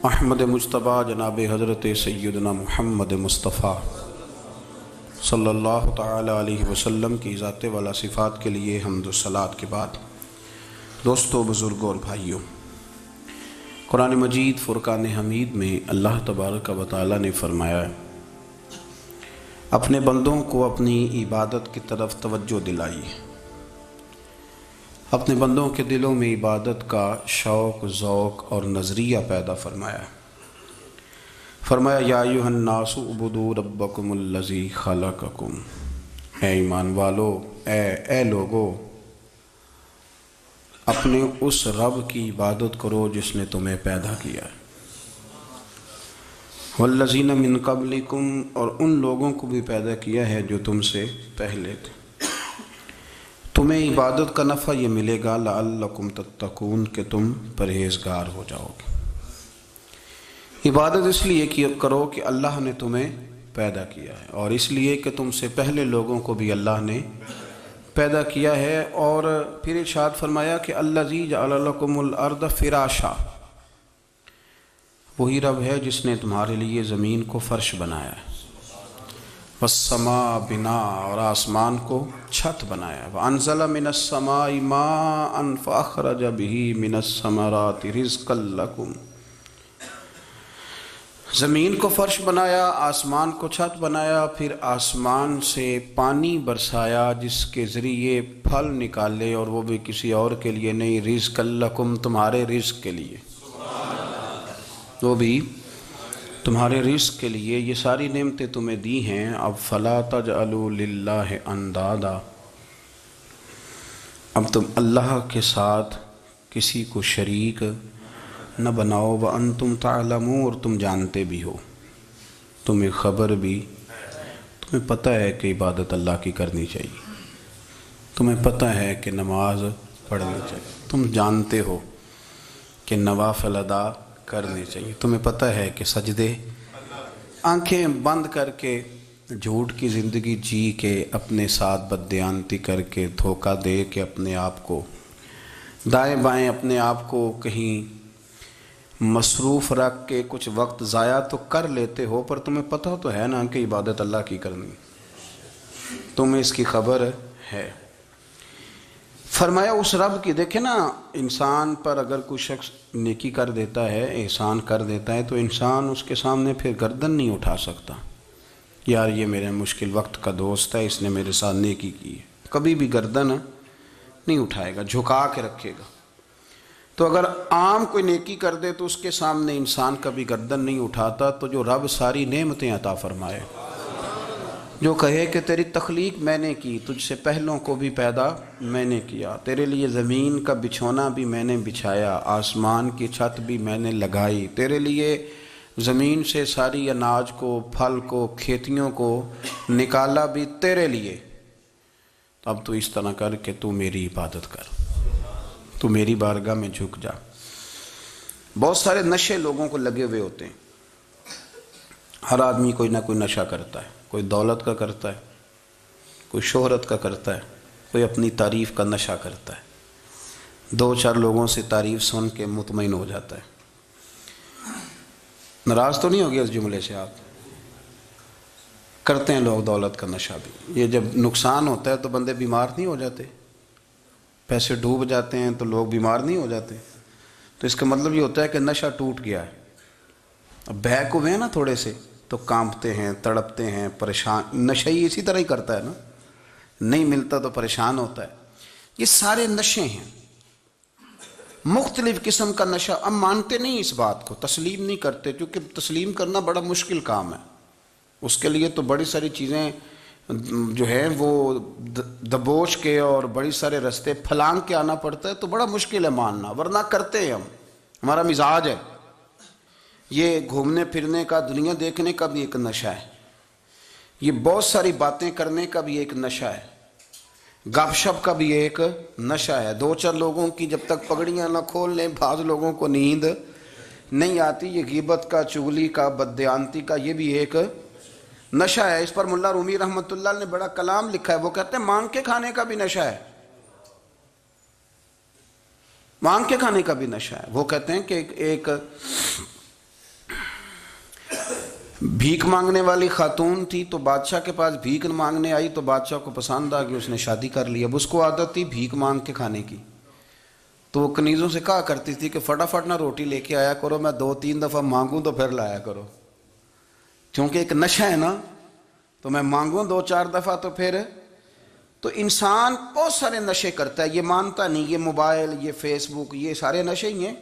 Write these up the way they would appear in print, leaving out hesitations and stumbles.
احمد مجتبیٰ جناب حضرت سیدنا محمد مصطفیٰ صلی اللہ تعالی علیہ وسلم کی ذات والا صفات کے لیے حمد و صلات کے بعد دوستو، بزرگوں اور بھائیوں، قرآن مجید فرقان حمید میں اللہ تبارک و تعالی نے فرمایا ہے اپنے بندوں کو اپنی عبادت کی طرف توجہ دلائیے، اپنے بندوں کے دلوں میں عبادت کا شوق، ذوق اور نظریہ پیدا فرمایا یا ایھا الناس اعبدوا ربکم الذی خلقکم، اے ایمان والو، اے لوگو، اپنے اس رب کی عبادت کرو جس نے تمہیں پیدا کیا ہے، والذین من قبلکم، اور ان لوگوں کو بھی پیدا کیا ہے جو تم سے پہلے تھے، تمہیں عبادت کا نفع یہ ملے گا لعلکم تتقون، کہ تم پرہیزگار ہو جاؤ گے۔ عبادت اس لیے کرو کہ اللہ نے تمہیں پیدا کیا ہے، اور اس لیے کہ تم سے پہلے لوگوں کو بھی اللہ نے پیدا کیا ہے، اور پھر ارشاد فرمایا کہ الذی جعل لکم الارض فراشا، وہی رب ہے جس نے تمہارے لیے زمین کو فرش بنایا ہے، والسماء بناء، اور آسمان کو چھت بنایا، وانزل من السماء ماء فاخرج به من الثمرات رزقا لکم، زمین کو فرش بنایا، آسمان کو چھت بنایا، پھر آسمان سے پانی برسایا جس کے ذریعے پھل نکالے، اور وہ بھی کسی اور کے لیے نہیں، رزقا لکم، تمہارے رزق کے لیے، وہ بھی تمہارے رزق کے لیے۔ یہ ساری نعمتیں تمہیں دی ہیں، اب فلا تجعلوا للہ اندادا، اب تم اللہ کے ساتھ کسی کو شریک نہ بناؤ، وانتم تعلمون، اور تم جانتے بھی ہو، تمہیں خبر بھی، تمہیں پتہ ہے کہ عبادت اللہ کی کرنی چاہیے، تمہیں پتہ ہے کہ نماز پڑھنی چاہیے، تم جانتے ہو کہ نوافل ادا کرنے چاہیے، تمہیں پتہ ہے کہ سجدے آنکھیں بند کر کے جھوٹ کی زندگی جی کے، اپنے ساتھ بددیانتی کر کے، دھوکہ دے کے، اپنے آپ کو دائیں بائیں، اپنے آپ کو کہیں مصروف رکھ کے کچھ وقت ضائع تو کر لیتے ہو، پر تمہیں پتہ تو ہے نا کہ عبادت اللہ کی کرنی، تمہیں اس کی خبر ہے۔ فرمایا اس رب کی، دیکھیں نا، انسان پر اگر کوئی شخص نیکی کر دیتا ہے، احسان کر دیتا ہے، تو انسان اس کے سامنے پھر گردن نہیں اٹھا سکتا، یار یہ میرے مشکل وقت کا دوست ہے، اس نے میرے ساتھ نیکی کی ہے، کبھی بھی گردن نہیں اٹھائے گا، جھکا کے رکھے گا۔ تو اگر عام کوئی نیکی کر دے تو اس کے سامنے انسان کبھی گردن نہیں اٹھاتا، تو جو رب ساری نعمتیں عطا فرمائے، جو کہے کہ تیری تخلیق میں نے کی، تجھ سے پہلوں کو بھی پیدا میں نے کیا، تیرے لیے زمین کا بچھونا بھی میں نے بچھایا، آسمان کی چھت بھی میں نے لگائی، تیرے لیے زمین سے ساری اناج کو، پھل کو، کھیتیوں کو نکالا بھی تیرے لیے، اب تو اس طرح کر کہ تو میری عبادت کر، تو میری بارگاہ میں جھک جا۔ بہت سارے نشے لوگوں کو لگے ہوئے ہوتے ہیں، ہر آدمی کوئی نہ کوئی نشہ کرتا ہے، کوئی دولت کا کرتا ہے، کوئی شہرت کا کرتا ہے، کوئی اپنی تعریف کا نشہ کرتا ہے، دو چار لوگوں سے تعریف سن کے مطمئن ہو جاتا ہے۔ ناراض تو نہیں ہو گیا اس جملے سے آپ؟ کرتے ہیں لوگ دولت کا نشہ بھی، یہ جب نقصان ہوتا ہے تو بندے بیمار نہیں ہو جاتے، پیسے ڈوب جاتے ہیں تو لوگ بیمار نہیں ہو جاتے، تو اس کا مطلب یہ ہوتا ہے کہ نشہ ٹوٹ گیا ہے۔ اب بہک ہوئے ہیں نا تھوڑے سے تو کانپتے ہیں، تڑپتے ہیں، پریشان، نشہ ہی اسی طرح ہی کرتا ہے نا، نہیں ملتا تو پریشان ہوتا ہے۔ یہ سارے نشے ہیں، مختلف قسم کا نشہ۔ اب مانتے نہیں اس بات کو، تسلیم نہیں کرتے، کیونکہ تسلیم کرنا بڑا مشکل کام ہے، اس کے لیے تو بڑی ساری چیزیں جو ہیں وہ دبوچ کے اور بڑی سارے رستے پھلانگ کے آنا پڑتا ہے، تو بڑا مشکل ہے ماننا، ورنہ کرتے ہیں ہم، ہمارا مزاج ہے۔ یہ گھومنے پھرنے کا، دنیا دیکھنے کا بھی ایک نشہ ہے، یہ بہت ساری باتیں کرنے کا بھی ایک نشہ ہے، گپ شپ کا بھی ایک نشہ ہے۔ دو چار لوگوں کی جب تک پگڑیاں نہ کھول لیں، بعض لوگوں کو نیند نہیں آتی، یہ غیبت کا، چغلی کا، بددیانتی کا، یہ بھی ایک نشہ ہے۔ اس پر ملا رومی رحمۃ اللہ نے بڑا کلام لکھا ہے، وہ کہتے ہیں مانگ کے کھانے کا بھی نشہ ہے، مانگ کے کھانے کا بھی نشہ ہے۔ وہ کہتے ہیں کہ ایک بھیک مانگنے والی خاتون تھی تو بادشاہ کے پاس بھیک مانگنے آئی تو بادشاہ کو پسند آ گئی، اس نے شادی کر لی۔ اب اس کو عادت تھی بھیک مانگ کے کھانے کی، تو وہ کنیزوں سے کہا کرتی تھی کہ فٹافٹ نہ روٹی لے کے آیا کرو، میں 2-3 دفعہ مانگوں تو پھر لایا کرو، کیونکہ ایک نشہ ہے نا، تو میں مانگوں 2-4 دفعہ تو پھر۔ تو انسان بہت سارے نشے کرتا ہے، یہ مانتا نہیں، یہ موبائل، یہ فیس بک، یہ سارے نشے ہی ہیں۔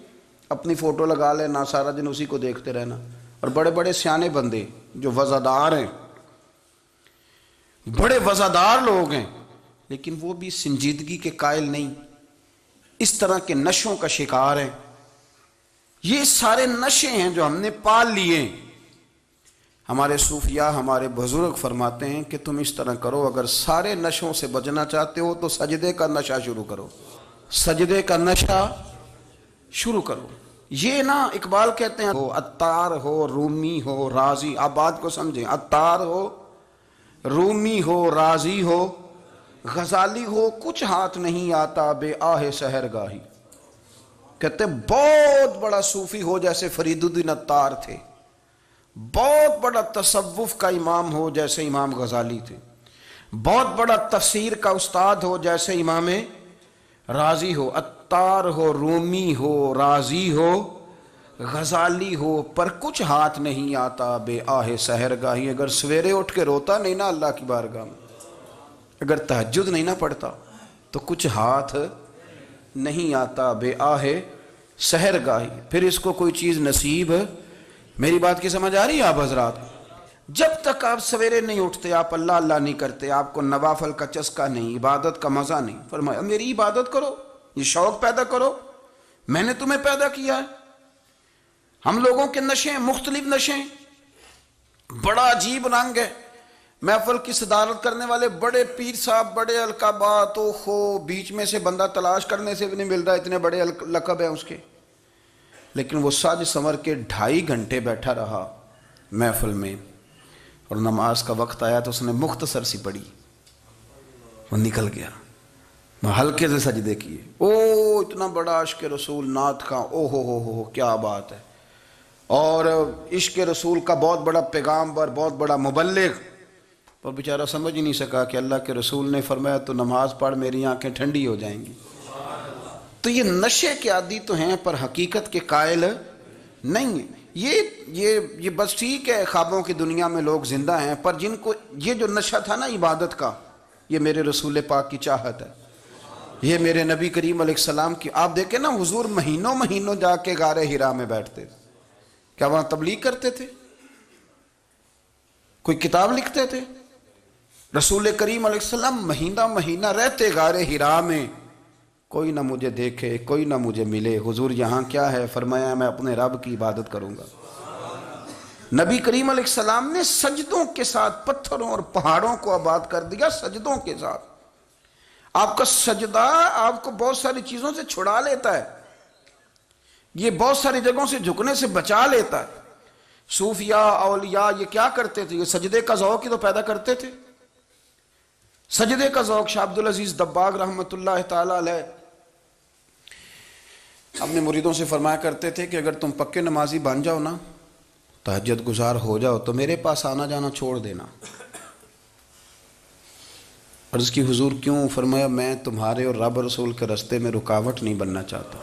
اپنی فوٹو لگا لینا، سارا دن اسی کو دیکھتے رہنا۔ اور بڑے بڑے سیانے بندے جو وزادار ہیں، بڑے وزادار لوگ ہیں، لیکن وہ بھی سنجیدگی کے قائل نہیں، اس طرح کے نشوں کا شکار ہیں۔ یہ سارے نشے ہیں جو ہم نے پال لیے۔ ہمارے صوفیاء، ہمارے بزرگ فرماتے ہیں کہ تم اس طرح کرو، اگر سارے نشوں سے بچنا چاہتے ہو تو سجدے کا نشہ شروع کرو، سجدے کا نشہ شروع کرو۔ یہ نا اقبال کہتے ہیں عطار ہو، رومی ہو، رازی، آپ بات کو سمجھیں، عطار ہو، رومی ہو، رازی ہو، غزالی ہو، کچھ ہاتھ نہیں آتا بے آہ سحرگاہی۔ کہتے ہیں بہت بڑا صوفی ہو جیسے فرید الدین عطار تھے، بہت بڑا تصوف کا امام ہو جیسے امام غزالی تھے، بہت بڑا تفسیر کا استاد ہو جیسے امام رازی ہو، عطار ہو، رومی ہو، رازی ہو، غزالی ہو، پر کچھ ہاتھ نہیں آتا بے آہ سحرگاہی۔ اگر سویرے اٹھ کے روتا نہیں نا اللہ کی بارگاہ میں، اگر تہجد نہیں نہ پڑھتا تو کچھ ہاتھ نہیں آتا بے آہ سحرگاہی، پھر اس کو کوئی چیز نصیب۔ میری بات کی سمجھ آ رہی ہے آپ حضرات؟ جب تک آپ سویرے نہیں اٹھتے، آپ اللہ اللہ نہیں کرتے، آپ کو نوافل کا چسکا نہیں، عبادت کا مزہ نہیں، فرمایا میری عبادت کرو، یہ شوق پیدا کرو، میں نے تمہیں پیدا کیا ہے۔ ہم لوگوں کے نشے ہیں، مختلف نشے ہیں، بڑا عجیب رنگ ہے۔ محفل کی صدارت کرنے والے بڑے پیر صاحب، بڑے القابات، اوہو، بیچ میں سے بندہ تلاش کرنے سے بھی نہیں مل رہا، اتنے بڑے لقب ہیں اس کے، لیکن وہ سج سنور کے 2.5 گھنٹے بیٹھا رہا محفل میں، اور نماز کا وقت آیا تو اس نے مختصر سی پڑھی، وہ نکل گیا، ہلکے سے سجدے کیے۔ او اتنا بڑا عشق رسول، نعت خواں، او ہو کیا بات ہے، اور عشق رسول کا بہت بڑا پیغامبر، بہت بڑا مبلغ، اور بیچارہ سمجھ ہی نہیں سکا کہ اللہ کے رسول نے فرمایا تو نماز پڑھ میری آنکھیں ٹھنڈی ہو جائیں گی۔ تو یہ نشے کے عادی تو ہیں پر حقیقت کے قائل نہیں ہیں۔ یہ بس ٹھیک ہے، خوابوں کی دنیا میں لوگ زندہ ہیں، پر جن کو یہ جو نشہ تھا نا عبادت کا، یہ میرے رسول پاک کی چاہت ہے، یہ میرے نبی کریم علیہ السلام کی۔ آپ دیکھیں نا حضور مہینوں جا کے غار حرا میں بیٹھتے، کیا وہاں تبلیغ کرتے تھے؟ کوئی کتاب لکھتے تھے؟ رسول کریم علیہ السلام مہینہ رہتے غار حرا میں، کوئی نہ مجھے دیکھے، کوئی نہ مجھے ملے، حضور یہاں کیا ہے؟ فرمایا میں اپنے رب کی عبادت کروں گا۔ نبی کریم علیہ السلام نے سجدوں کے ساتھ پتھروں اور پہاڑوں کو آباد کر دیا، سجدوں کے ساتھ۔ آپ کا سجدہ آپ کو بہت ساری چیزوں سے چھڑا لیتا ہے، یہ بہت ساری جگہوں سے جھکنے سے بچا لیتا ہے۔ صوفیاء، اولیاء یہ کیا کرتے تھے؟ یہ سجدے کا ذوق ہی تو پیدا کرتے تھے، سجدے کا ذوق۔ شاہ عبدالعزیز دباغ رحمۃ اللہ تعالی علیہ اپنے مریدوں سے فرمایا کرتے تھے کہ اگر تم پکے نمازی بن جاؤ نا، تہجد گزار ہو جاؤ، تو میرے پاس آنا جانا چھوڑ دینا۔ عرض کی حضور کیوں؟ فرمایا میں تمہارے اور رب رسول کے راستے میں رکاوٹ نہیں بننا چاہتا،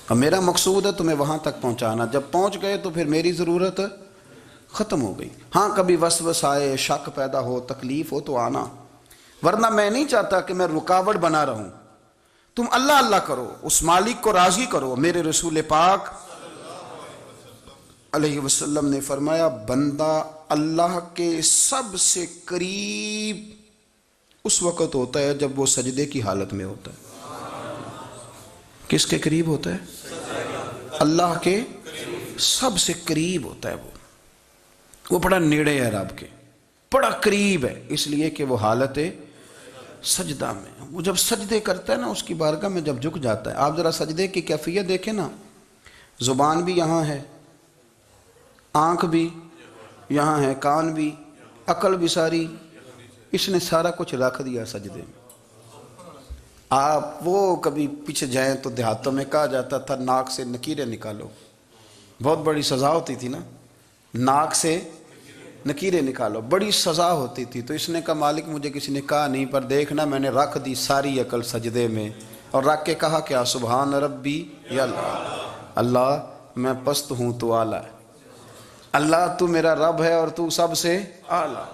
اور میرا مقصود ہے تمہیں وہاں تک پہنچانا، جب پہنچ گئے تو پھر میری ضرورت ختم ہو گئی۔ ہاں کبھی وسوس آئے، شک پیدا ہو، تکلیف ہو تو آنا، ورنہ میں نہیں چاہتا کہ میں رکاوٹ بنا رہوں۔ تم اللہ اللہ کرو، اس مالک کو راضی کرو۔ میرے رسول پاک علیہ وسلم نے فرمایا بندہ اللہ کے سب سے قریب اس وقت ہوتا ہے جب وہ سجدے کی حالت میں ہوتا ہے۔ کس کے قریب ہوتا ہے؟ اللہ کے سب سے قریب ہوتا ہے، وہ بڑا نیڑے ہے رب کے، بڑا قریب ہے، اس لیے کہ وہ حالت سجدہ میں، وہ جب سجدے کرتا ہے نا اس کی بارگاہ میں جب جھک جاتا ہے۔ آپ ذرا سجدے کی کیفیت دیکھیں نا، زبان بھی یہاں ہے، آنکھ بھی یہاں ہے، کان بھی، عقل بھی ساری، اس نے سارا کچھ رکھ دیا سجدے میں۔ آپ وہ کبھی پیچھے جائیں تو دیہاتوں میں کہا جاتا تھا ناک سے نکیریں نکالو، بہت بڑی سزا ہوتی تھی نا، ناک سے نکیریں نکالو، بڑی سزا ہوتی تھی۔ تو اس نے کہا مالک مجھے کسی نے کہا نہیں، پر دیکھنا میں نے رکھ دی ساری عقل سجدے میں، اور رکھ کے کہا کیا؟ سبحان ربی یا اللہ، اللہ میں پست ہوں تو اعلیٰ ہے، اللہ تو میرا رب ہے اور تو سب سے اعلیٰ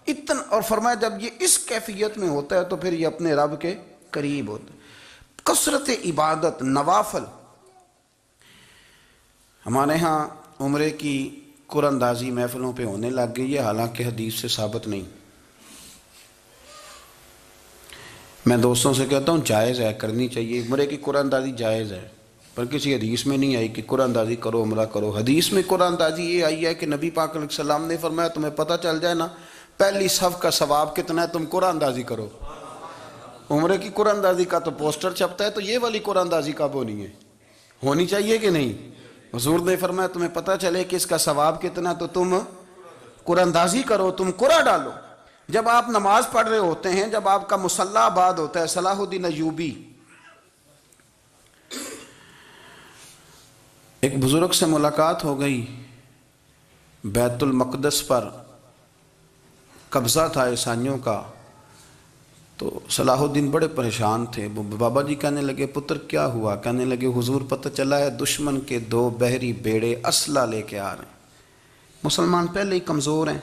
اتنا۔ اور فرمایا جب یہ اس کیفیت میں ہوتا ہے تو پھر یہ اپنے رب کے قریب ہوتا ہے۔ کثرت عبادت، نوافل۔ ہمارے ہاں عمرے کی قرآن اندازی محفلوں پہ ہونے لگ گئی ہے، حالانکہ حدیث سے ثابت نہیں۔ میں دوستوں سے کہتا ہوں جائز ہے، کرنی چاہیے، عمرے کی قرآن اندازی جائز ہے، پر کسی حدیث میں نہیں آئی کہ قرآن اندازی کرو عمرہ کرو۔ حدیث میں قرآن اندازی یہ آئی ہے کہ نبی پاک علیہ السلام نے فرمایا تمہیں پتہ چل جائے نا پہلی صف کا ثواب کتنا ہے، تم قرآن اندازی کرو۔ عمرے کی قرآن اندازی کا تو پوسٹر چھپتا ہے، تو یہ والی قرآن اندازی کب ہونی ہے؟ ہونی چاہیے کہ نہیں؟ حضور نے فرمایا تمہیں پتہ چلے کہ اس کا ثواب کتنا تو تم قرآن اندازی کرو، تم قرآن ڈالو۔ جب آپ نماز پڑھ رہے ہوتے ہیں، جب آپ کا مصلی آباد ہوتا ہے، صلاح الدین ایوبی ایک بزرگ سے ملاقات ہو گئی، بیت المقدس پر قبضہ تھا عیسائیوں کا، تو صلاح الدین بڑے پریشان تھے۔ بابا جی کہنے لگے پتر کیا ہوا؟ کہنے لگے حضور پتہ چلا ہے دشمن کے 2 بحری بیڑے اسلحہ لے کے آ رہے ہیں، مسلمان پہلے ہی کمزور ہیں،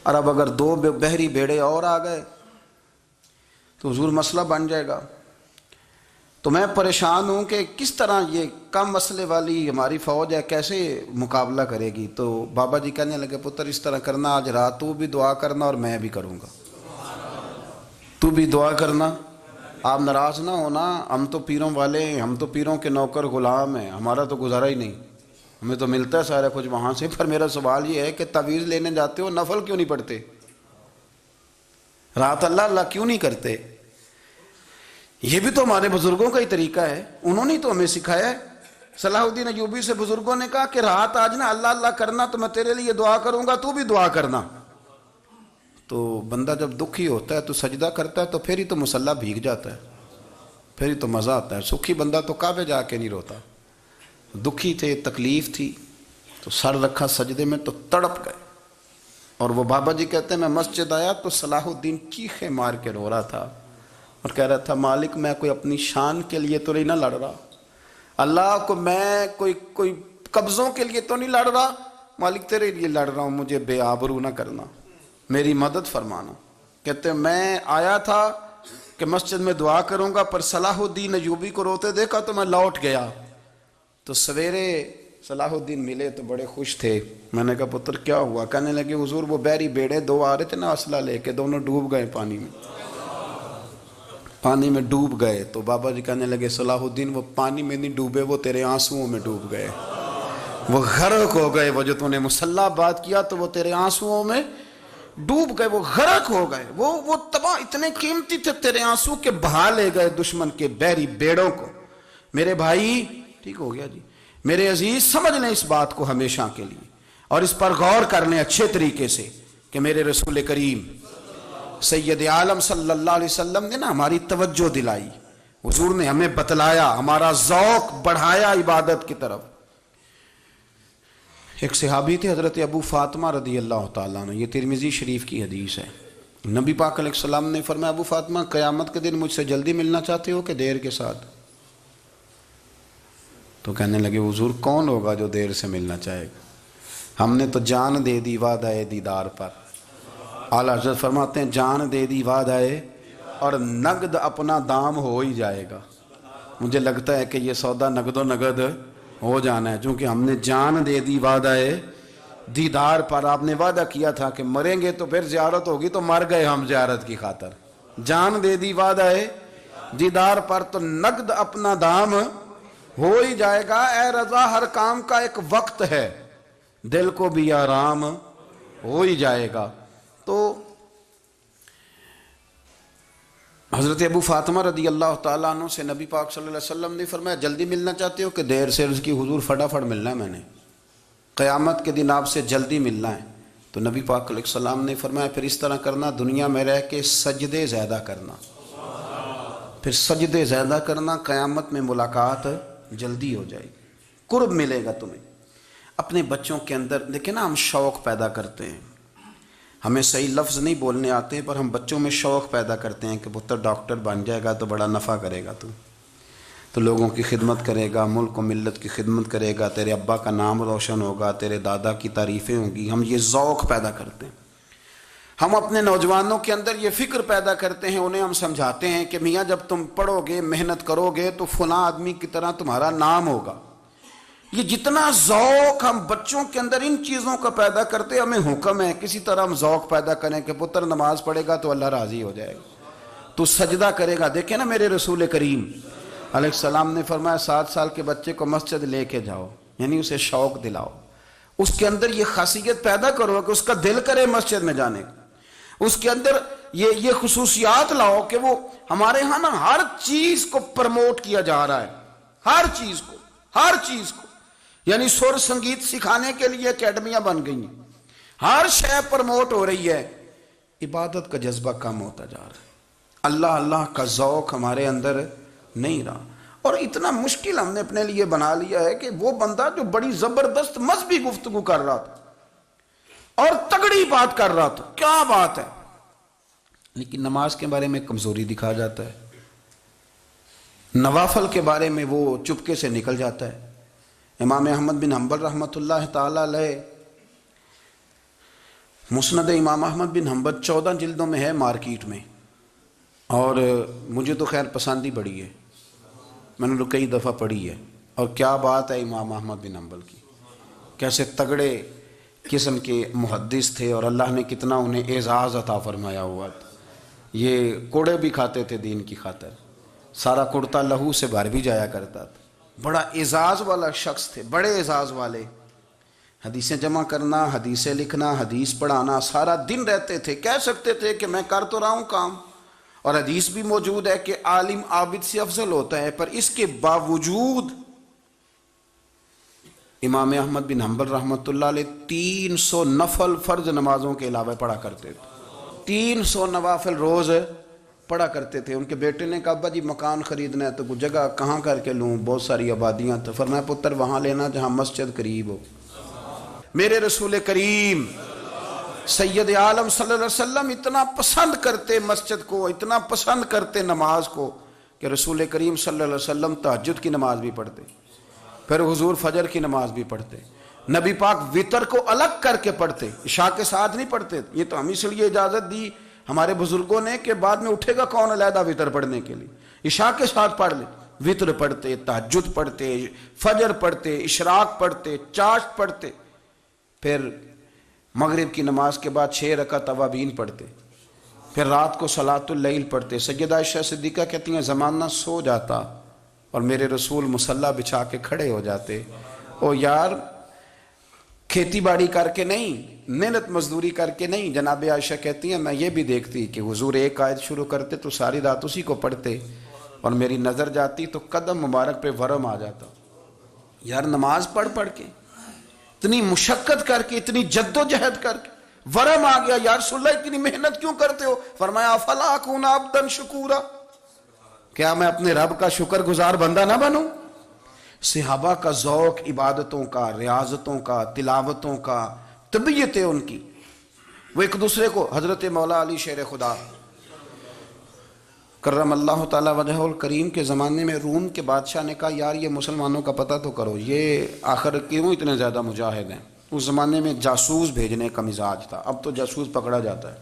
اور اب اگر 2 بحری بیڑے اور آ گئے تو حضور مسئلہ بن جائے گا۔ تو میں پریشان ہوں کہ کس طرح یہ کم مسئلے والی ہماری فوج ہے کیسے مقابلہ کرے گی۔ تو بابا جی کہنے لگے پتر اس طرح کرنا، آج رات تو بھی دعا کرنا اور میں بھی کروں گا، تو بھی دعا کرنا، آپ ناراض نہ ہونا، ہم تو پیروں والے ہیں، ہم تو پیروں کے نوکر غلام ہیں، ہمارا تو گزارا ہی نہیں، ہمیں تو ملتا ہے سارا کچھ وہاں سے۔ پر میرا سوال یہ ہے کہ تعویذ لینے جاتے ہو نفل کیوں نہیں پڑھتے؟ رات اللہ اللہ کیوں نہیں کرتے؟ یہ بھی تو ہمارے بزرگوں کا ہی طریقہ ہے، انہوں نے تو ہمیں سکھایا ہے۔ صلاح الدین ایوبی سے بزرگوں نے کہا کہ رات آج نا اللہ اللہ کرنا، تو میں تیرے لیے دعا کروں گا، تو بھی دعا کرنا۔ تو بندہ جب دکھی ہوتا ہے تو سجدہ کرتا ہے، تو پھر ہی تو مصلی بھیگ جاتا ہے، پھر ہی تو مزہ آتا ہے۔ سکھی بندہ تو کعبے جا کے نہیں روتا، دکھی تھے، تکلیف تھی، تو سر رکھا سجدے میں تو تڑپ گئے۔ اور وہ بابا جی کہتے ہیں میں مسجد آیا تو صلاح الدین چیخیں مار کے رو رہا تھا اور کہہ رہا تھا مالک میں کوئی اپنی شان کے لیے تو نہیں نہ لڑ رہا، اللہ کو میں کوئی قبضوں کے لیے تو نہیں لڑ رہا، مالک تیرے لیے لڑ رہا ہوں، مجھے بے آبرو نہ کرنا، میری مدد فرمانا۔ کہتے ہیں میں آیا تھا کہ مسجد میں دعا کروں گا، پر صلاح الدین ایوبی کو روتے دیکھا تو میں لوٹ گیا۔ تو سویرے صلاح الدین ملے تو بڑے خوش تھے۔ میں نے کہا پتر کیا ہوا؟ کہنے لگے حضور وہ بحری بیڑے 2 آ رہے تھے نا اسلحہ لے کے، دونوں ڈوب گئے پانی میں ڈوب گئے۔ تو بابا جی کہنے لگے صلاح الدین وہ پانی میں نہیں ڈوبے، وہ تیرے آنسوؤں میں ڈوب گئے، وہ غرق ہو گئے، وہ جو تو نے مصلی بات کیا تو وہ تیرے آنسوؤں میں ڈوب گئے، وہ غرق ہو گئے، وہ تباہ اتنے قیمتی تھے تیرے آنسو کے بہا لے گئے دشمن کے بحری بیڑوں کو۔ میرے بھائی ٹھیک ہو گیا جی، میرے عزیز سمجھ لیں اس بات کو ہمیشہ کے لیے، اور اس پر غور کر لیں اچھے طریقے سے کہ میرے رسول کریم سید عالم صلی اللہ علیہ وسلم نے نا ہماری توجہ دلائی، حضور نے ہمیں بتلایا، ہمارا ذوق بڑھایا عبادت کی طرف۔ ایک صحابی تھے حضرت ابو فاطمہ رضی اللہ تعالیٰ عنہ، یہ ترمذی شریف کی حدیث ہے۔ نبی پاک علیہ السلام نے فرمایا ابو فاطمہ قیامت کے دن مجھ سے جلدی ملنا چاہتے ہو کہ دیر کے ساتھ؟ تو کہنے لگے حضور کون ہوگا جو دیر سے ملنا چاہے گا، ہم نے تو جان دے دی وعدہ دیدار پر۔ اعلیٰ حضرت فرماتے ہیں جان دے دی وعدہ اور نقد اپنا دام ہو ہی جائے گا۔ مجھے لگتا ہے کہ یہ سودا نقد و نقد ہو جانا ہے، چونکہ ہم نے جان دے دی وعدہ دیدار پر۔ آپ نے وعدہ کیا تھا کہ مریں گے تو پھر زیارت ہوگی، تو مر گئے ہم زیارت کی خاطر۔ جان دے دی وعدہ دیدار پر تو نقد اپنا دام ہو ہی جائے گا۔ اے رضا ہر کام کا ایک وقت ہے، دل کو بھی آرام ہو ہی جائے گا۔ تو حضرت ابو فاطمہ رضی اللہ تعالیٰ عنہ سے نبی پاک صلی اللہ علیہ وسلم نے فرمایا جلدی ملنا چاہتے ہو کہ دیر سے؟ عرض کی حضور فٹافٹ ملنا ہے، میں نے قیامت کے دن آپ سے جلدی ملنا ہے۔ تو نبی پاک علیہ السلام نے فرمایا پھر اس طرح کرنا، دنیا میں رہ کے سجدے زیادہ کرنا، پھر سجدے زیادہ کرنا، قیامت میں ملاقات جلدی ہو جائے گی، قرب ملے گا تمہیں۔ اپنے بچوں کے اندر دیکھیں نا، ہم شوق پیدا کرتے ہیں، ہمیں صحیح لفظ نہیں بولنے آتے پر ہم بچوں میں شوق پیدا کرتے ہیں کہ پتر ڈاکٹر بن جائے گا تو بڑا نفع کرے گا، تو لوگوں کی خدمت کرے گا، ملک و ملت کی خدمت کرے گا، تیرے ابا کا نام روشن ہوگا، تیرے دادا کی تعریفیں ہوں گی۔ ہم یہ ذوق پیدا کرتے ہیں، ہم اپنے نوجوانوں کے اندر یہ فکر پیدا کرتے ہیں، انہیں ہم سمجھاتے ہیں کہ میاں جب تم پڑھو گے، محنت کرو گے تو فلاں آدمی کی طرح تمہارا نام ہوگا۔ یہ جتنا ذوق ہم بچوں کے اندر ان چیزوں کا پیدا کرتے، ہمیں حکم ہے کسی طرح ہم ذوق پیدا کریں کہ پتر نماز پڑھے گا تو اللہ راضی ہو جائے گا، تو سجدہ کرے گا۔ دیکھیں نا میرے رسول کریم علیہ السلام نے فرمایا 7 سال کے بچے کو مسجد لے کے جاؤ، یعنی اسے شوق دلاؤ، اس کے اندر یہ خاصیت پیدا کرو کہ اس کا دل کرے مسجد میں جانے کا، اس کے اندر یہ خصوصیات لاؤ کہ وہ ہمارے ہاں نا ہر چیز کو پرموٹ کیا جا رہا ہے، ہر چیز کو یعنی سر سنگیت سکھانے کے لیے اکیڈمیاں بن گئی ہیں، ہر شے پرموٹ ہو رہی ہے، عبادت کا جذبہ کم ہوتا جا رہا ہے، اللہ کا ذوق ہمارے اندر نہیں رہا۔ اور اتنا مشکل ہم نے اپنے لیے بنا لیا ہے کہ وہ بندہ جو بڑی زبردست مذہبی گفتگو کر رہا تھا اور تگڑی بات کر رہا تھا، کیا بات ہے، لیکن نماز کے بارے میں کمزوری دکھا جاتا ہے، نوافل کے بارے میں وہ چپکے سے نکل جاتا ہے۔ امام احمد بن حنبل رحمۃ اللہ تعالی علیہ، مسند امام احمد بن حنبل 14 جلدوں میں ہے مارکیٹ میں، اور مجھے تو خیر پسند ہی بڑی ہے، میں نے تو کئی دفعہ پڑھی ہے، اور کیا بات ہے امام احمد بن حنبل کی، کیسے تگڑے قسم کے محدث تھے اور اللہ نے کتنا انہیں اعزاز عطا فرمایا ہوا تھا۔ یہ کوڑے بھی کھاتے تھے دین کی خاطر، سارا کرتا لہو سے بھر بھی جایا کرتا تھا، بڑا اعزاز والا شخص تھے، بڑے اعزاز والے، حدیثیں جمع کرنا، حدیثیں لکھنا، حدیث پڑھانا، سارا دن رہتے تھے، کہہ سکتے تھے کہ میں کر تو رہا ہوں کام، اور حدیث بھی موجود ہے کہ عالم عابد سے افضل ہوتا ہے، پر اس کے باوجود امام احمد بن حنبل رحمۃ اللہ علیہ 300 نفل فرض نمازوں کے علاوہ پڑھا کرتے تھے، 300 نوافل روز پڑھا کرتے تھے۔ ان کے بیٹے نے کہا ابا جی مکان خریدنا ہے تو کوئی جگہ کہاں کر کے لوں، بہت ساری آبادیاں، تو فرمایا پتر وہاں لینا جہاں مسجد قریب ہو۔ میرے رسول کریم سید عالم صلی اللہ علیہ وسلم اتنا پسند کرتے مسجد کو، اتنا پسند کرتے نماز کو، کہ رسول کریم صلی اللہ علیہ وسلم تہجد کی نماز بھی پڑھتے، پھر حضور فجر کی نماز بھی پڑھتے، نبی پاک وتر کو الگ کر کے پڑھتے، عشاء کے ساتھ نہیں پڑھتے۔ یہ تو ہم اس لیے اجازت دی ہمارے بزرگوں نے کہ بعد میں اٹھے گا کون علیحدہ وتر پڑھنے کے لیے، عشاء کے ساتھ پڑھ لے، وتر پڑھتے، تہجد پڑھتے، فجر پڑھتے، اشراق پڑھتے، چاشت پڑھتے، پھر مغرب کی نماز کے بعد 6 رکعت اوابین پڑھتے، پھر رات کو صلاۃ اللیل پڑھتے۔ سیدہ عائشہ صدیقہ کہتی ہیں زمانہ سو جاتا اور میرے رسول مصلی بچھا کے کھڑے ہو جاتے، او یار کھیتی باڑی کر کے نہیں، محنت مزدوری کر کے نہیں۔ جناب عائشہ کہتی ہیں میں یہ بھی دیکھتی کہ حضور ایک آیت شروع کرتے تو ساری رات اسی کو پڑھتے، اور میری نظر جاتی تو قدم مبارک پہ ورم آ جاتا، یار نماز پڑھ کے اتنی مشقت کر کے، اتنی جد و جہد کر کے ورم آ گیا، یا رسول اللہ اتنی محنت کیوں کرتے ہو؟ فرمایا افلا اکون عبدا شکورا، کیا میں اپنے رب کا شکر گزار بندہ نہ بنوں؟ صحابہ کا ذوق عبادتوں کا، ریاضتوں کا، تلاوتوں کا، طبیعت ہے ان کی، وہ ایک دوسرے کو، حضرت مولا علی شیر خدا کرم اللہ تعالی وجہہ الکریم کے زمانے میں روم کے بادشاہ نے کہا یار یہ مسلمانوں کا پتہ تو کرو، یہ آخر کیوں اتنے زیادہ مجاہد ہیں؟ اس زمانے میں جاسوس بھیجنے کا مزاج تھا، اب تو جاسوس پکڑا جاتا ہے،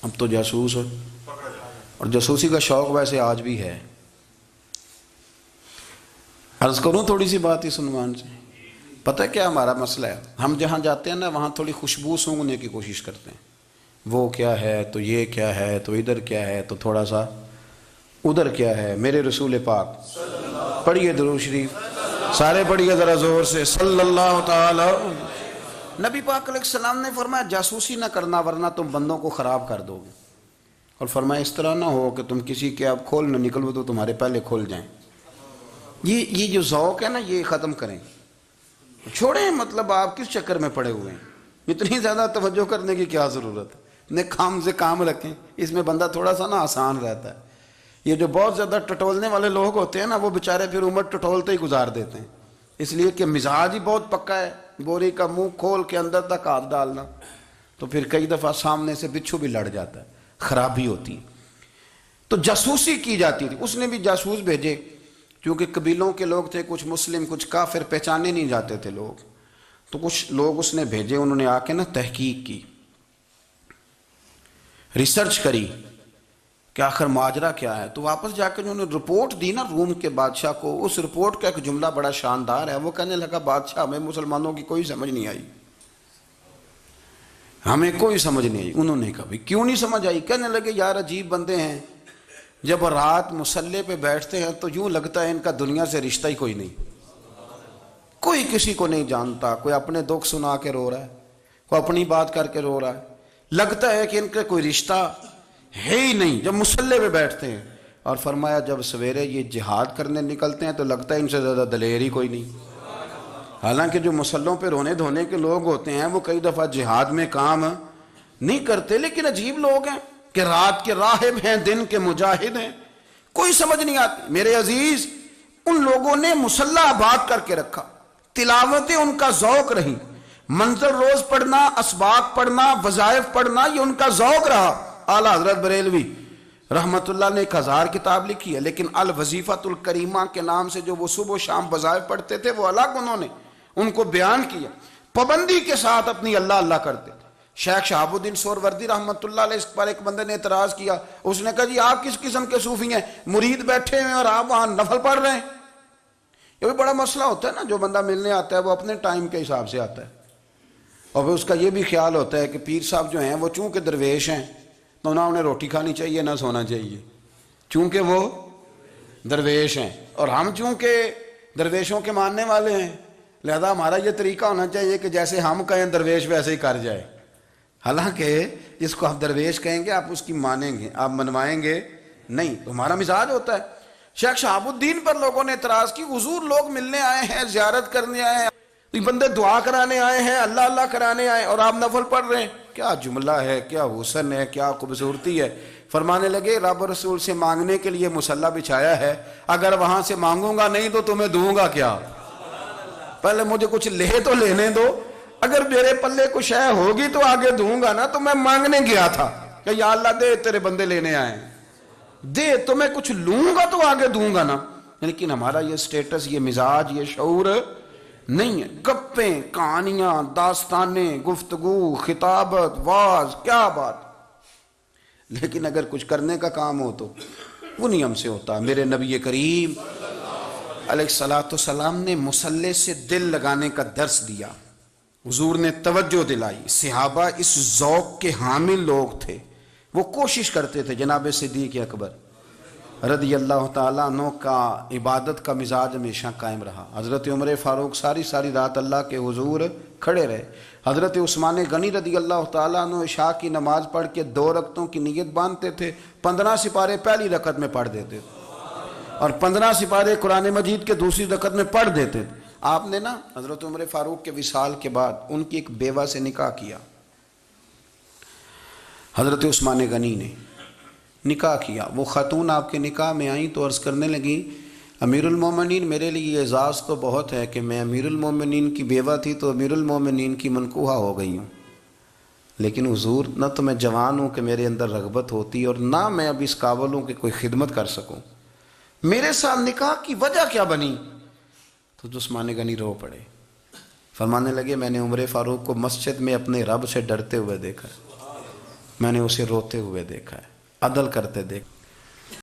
اب تو جاسوس اور جاسوسی کا شوق ویسے آج بھی ہے۔ عرض کروں تھوڑی سی بات اس عنوان سے، پتہ کیا ہمارا مسئلہ ہے؟ ہم جہاں جاتے ہیں نا وہاں تھوڑی خوشبو سونگنے کی کوشش کرتے ہیں، وہ کیا ہے تو یہ کیا ہے تو ادھر کیا ہے تو تھوڑا سا ادھر کیا ہے۔ میرے رسول پاک پڑھیے درود شریف، سارے پڑھیے ذرا زور سے، صلی اللہ تعالی۔ نبی پاک علیہ السلام نے فرمایا جاسوسی نہ کرنا ورنہ تم بندوں کو خراب کر دو گے، اور فرمایا اس طرح نہ ہو کہ تم کسی کے آپ کھول نہ نکلو تو تمہارے پہلے کھول جائیں۔ یہ جو ذوق ہے نا یہ ختم کریں، چھوڑیں، مطلب آپ کس چکر میں پڑے ہوئے ہیں، اتنی زیادہ توجہ کرنے کی کیا ضرورت ہے؟ اپنے کام سے کام رکھیں، اس میں بندہ تھوڑا سا نا آسان رہتا ہے۔ یہ جو بہت زیادہ ٹٹولنے والے لوگ ہوتے ہیں نا وہ بیچارے پھر عمر ٹٹولتے ہی گزار دیتے ہیں، اس لیے کہ مزاج ہی بہت پکا ہے، بوری کا منہ کھول کے اندر تک ہاتھ ڈالنا، تو پھر کئی دفعہ سامنے سے بچھو بھی لڑ جاتا ہے، خرابی ہوتی ہے۔ تو جاسوسی کی جاتی تھی، اس نے بھی جاسوس بھیجے، کیونکہ قبیلوں کے لوگ تھے، کچھ مسلم کچھ کافر، پہچانے نہیں جاتے تھے لوگ، تو کچھ لوگ اس نے بھیجے، انہوں نے آ کے نا تحقیق کی، ریسرچ کری کہ آخر ماجرا کیا ہے۔ تو واپس جا کے انہوں نے رپورٹ دی نا روم کے بادشاہ کو، اس رپورٹ کا ایک جملہ بڑا شاندار ہے، وہ کہنے لگا بادشاہ ہمیں مسلمانوں کی کوئی سمجھ نہیں آئی، ہمیں کوئی سمجھ نہیں آئی۔ انہوں نے کہا بھی کیوں نہیں سمجھ آئی؟ کہنے لگے یار عجیب بندے ہیں، جب رات مسلح پہ بیٹھتے ہیں تو یوں لگتا ہے ان کا دنیا سے رشتہ ہی کوئی نہیں، کوئی کسی کو نہیں جانتا، کوئی اپنے دکھ سنا کے رو رہا ہے، کوئی اپنی بات کر کے رو رہا ہے، لگتا ہے کہ ان کا کوئی رشتہ ہے ہی نہیں جب مسلح پہ بیٹھتے ہیں۔ اور فرمایا جب سویرے یہ جہاد کرنے نکلتے ہیں تو لگتا ہے ان سے زیادہ دلیر ہی کوئی نہیں۔ حالانکہ جو مسلحوں پہ رونے دھونے کے لوگ ہوتے ہیں وہ کئی دفعہ جہاد میں کام نہیں کرتے، لیکن عجیب لوگ ہیں کہ رات کے راہب ہیں، دن کے مجاہد ہیں، کوئی سمجھ نہیں آتی۔ میرے عزیز، ان لوگوں نے مسلح آباد کر کے رکھا، تلاوتیں ان کا ذوق رہی، منظر روز پڑھنا، اسباق پڑھنا، وظائف پڑھنا، یہ ان کا ذوق رہا۔ اعلیٰ حضرت بریلوی رحمت اللہ نے 1000 کتاب لکھی ہے، لیکن الوظیفۃ الکریمہ کے نام سے جو وہ صبح و شام وظائف پڑھتے تھے وہ الگ انہوں نے ان کو بیان کیا، پابندی کے ساتھ اپنی اللہ اللہ کرتے تھے۔ شیخ شہاب الدین سہروردی رحمت اللہ علیہ، اس پر ایک بندے نے اعتراض کیا، اس نے کہا جی آپ کس قسم کے صوفی ہیں، مرید بیٹھے ہیں اور آپ وہاں نفل پڑھ رہے ہیں؟ یہ بھی بڑا مسئلہ ہوتا ہے نا، جو بندہ ملنے آتا ہے وہ اپنے ٹائم کے حساب سے آتا ہے، اور پھر اس کا یہ بھی خیال ہوتا ہے کہ پیر صاحب جو ہیں وہ چونکہ درویش ہیں تو نہ انہیں روٹی کھانی چاہیے نہ سونا چاہیے، چونکہ وہ درویش ہیں، اور ہم چونکہ درویشوں کے ماننے والے ہیں لہذا ہمارا یہ طریقہ ہونا چاہیے کہ جیسے ہم کہیں درویش ویسے ہی کر جائے۔ حالانکہ جس کو آپ درویش کہیں گے آپ اس کی مانیں گے، آپ منوائیں گے نہیں، تو ہمارا مزاج ہوتا ہے۔ شیخ شہاب الدین پر لوگوں نے اعتراض کی، حضور لوگ ملنے آئے ہیں، زیارت کرنے آئے ہیں، یہ بندے دعا کرانے آئے ہیں، اللہ اللہ کرانے آئے اور آپ نفل پڑھ رہے ہیں، کیا جملہ ہے، کیا حسن ہے، کیا خوبصورتی ہے۔ فرمانے لگے رب رسول سے مانگنے کے لیے مصلی بچھایا ہے، اگر وہاں سے مانگوں گا نہیں تو تمہیں دوں گا کیا؟ پہلے مجھے کچھ لے تو لینے دو، اگر میرے پلے کچھ ہے ہوگی تو آگے دوں گا نا، تو میں مانگنے گیا تھا کہ یا اللہ دے تیرے بندے لینے آئے، دے تو میں کچھ لوں گا تو آگے دوں گا نا۔ لیکن ہمارا یہ سٹیٹس، یہ مزاج، یہ شعور نہیں ہے۔ گپیں، کہانیاں، داستانیں، گفتگو، خطابت، واز، کیا بات، لیکن اگر کچھ کرنے کا کام ہو تو وہ نہیں ہم سے ہوتا۔ میرے نبی کریم علیہ الصلوۃ والسلام نے مصلی سے دل لگانے کا درس دیا، حضور نے توجہ دلائی، صحابہ اس ذوق کے حامل لوگ تھے، وہ کوشش کرتے تھے۔ جناب صدیق اکبر رضی اللہ تعالیٰ عنہ کا عبادت کا مزاج ہمیشہ قائم رہا۔ حضرت عمر فاروق ساری رات اللہ کے حضور کھڑے رہے۔ حضرت عثمان غنی رضی اللہ تعالیٰ عنہ عشاء کی نماز پڑھ کے 2 رکعتوں کی نیت باندھتے تھے، 15 سپارے پہلی رکعت میں پڑھ دیتے تھے اور 15 سپارے قرآن مجید کے دوسری رکعت میں پڑھ دیتے تھے۔ آپ نے نا حضرت عمر فاروق کے وصال کے بعد ان کی ایک بیوہ سے نکاح کیا، حضرت عثمان غنی نے نکاح کیا۔ وہ خاتون آپ کے نکاح میں آئیں تو عرض کرنے لگی امیر المومنین میرے لیے یہ اعزاز تو بہت ہے کہ میں امیر المومنین کی بیوہ تھی تو امیر المومنین کی منکوحہ ہو گئی ہوں، لیکن حضور نہ تو میں جوان ہوں کہ میرے اندر رغبت ہوتی اور نہ میں اب اس قابل ہوں کہ کوئی خدمت کر سکوں، میرے ساتھ نکاح کی وجہ کیا بنی؟ تو عثمان غنی رو پڑے، فرمانے لگے میں نے عمر فاروق کو مسجد میں اپنے رب سے ڈرتے ہوئے دیکھا ہے، میں نے اسے روتے ہوئے دیکھا ہے، عدل کرتے دیکھا۔